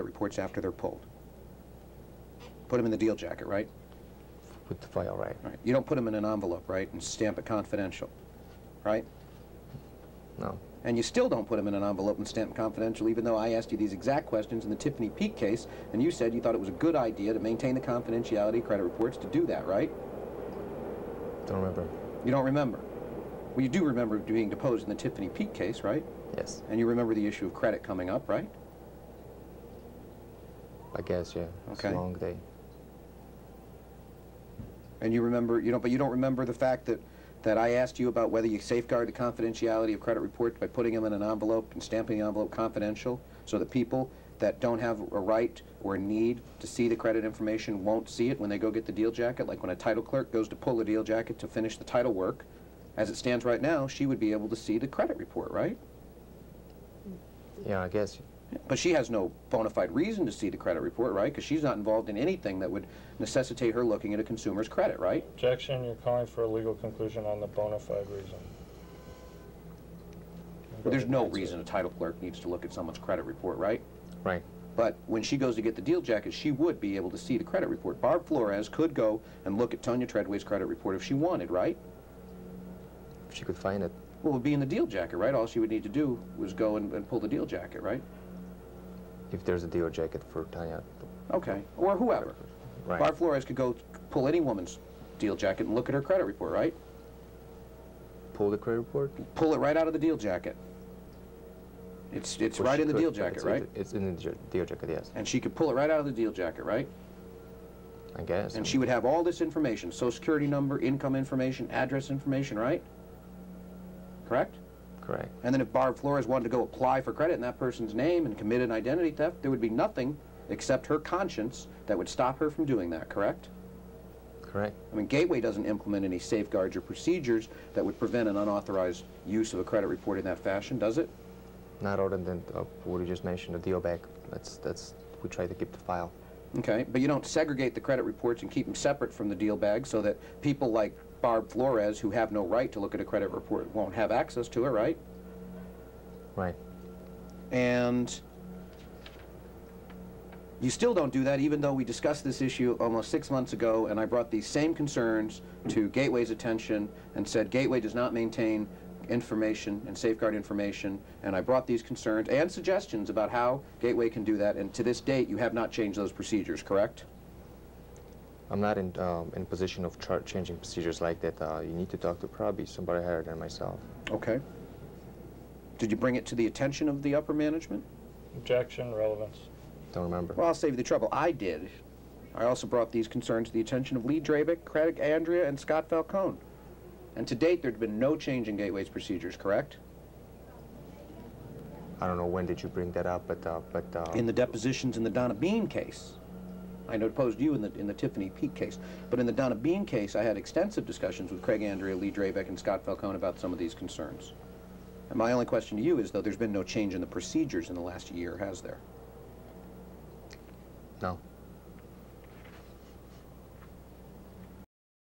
credit reports after they're pulled? Put them in the deal jacket, right? With the file, right? Right. You don't put them in an envelope, right, and stamp it confidential, right? No. And you still don't put them in an envelope and stamp confidential, even though I asked you these exact questions in the Tiffany Peak case, and you said you thought it was a good idea to maintain the confidentiality of credit reports to do that, right? Don't remember. You don't remember? Well, you do remember being deposed in the Tiffany Peak case, right? Yes. And you remember the issue of credit coming up, right? I guess, yeah. It's Okay. a long day. And you remember, but you don't remember the fact that I asked you about whether you safeguard the confidentiality of credit reports by putting them in an envelope and stamping the envelope confidential so that people that don't have a right or a need to see the credit information won't see it when they go get the deal jacket, like when a title clerk goes to pull the deal jacket to finish the title work. As it stands right now, she would be able to see the credit report, right? Yeah, I guess. But she has no bona fide reason to see the credit report, right? Because she's not involved in anything that would necessitate her looking at a consumer's credit, right? Objection, you're calling for a legal conclusion on the bona fide reason. Well, there's no reason a title clerk needs to look at someone's credit report, right? Right. But when she goes to get the deal jacket, she would be able to see the credit report. Barb Flores could go and look at Tonya Treadway's credit report if she wanted, right? If she could find it. Well, it would be in the deal jacket, right? All she would need to do was go and pull the deal jacket, right? If there's a deal jacket for Tanya. Okay, or whoever. Right. Barb Flores could go pull any woman's deal jacket and look at her credit report, right? Pull the credit report? Pull it right out of the deal jacket. It's Well, right she in the could, deal but jacket, right? It's in the deal jacket, yes. And she could pull it right out of the deal jacket, right? I guess. And she would have all this information, Social Security number, income information, address information, right? Correct? Correct. And then if Barb Flores wanted to go apply for credit in that person's name and commit an identity theft, there would be nothing except her conscience that would stop her from doing that, correct? Correct. I mean, Gateway doesn't implement any safeguards or procedures that would prevent an unauthorized use of a credit report in that fashion, does it? Not other than what you just mentioned, the deal bag. We try to keep the file. Okay, but you don't segregate the credit reports and keep them separate from the deal bag so that people like Barb Flores, who have no right to look at a credit report, won't have access to it, right? Right. And you still don't do that, even though we discussed this issue almost 6 months ago, and I brought these same concerns to Gateway's attention and said Gateway does not maintain information and safeguard information, and I brought these concerns and suggestions about how Gateway can do that, and to this date you have not changed those procedures, correct? I'm not in position of changing procedures like that. You need to talk to probably somebody higher than myself. Okay. Did you bring it to the attention of the upper management? Objection, relevance. Don't remember. Well, I'll save you the trouble. I did. I also brought these concerns to the attention of Lee Drabick, Craig Andrea, and Scott Falcone. And to date, there'd been no change in Gateway's procedures, correct? I don't know when did you bring that up, but In the depositions in the Donna Bean case. I deposed you in the Tiffany Peak case. But in the Donna Bean case, I had extensive discussions with Craig Andrea, Lee Drabick, and Scott Falcone about some of these concerns. And my only question to you is, though, there's been no change in the procedures in the last year, has there? no.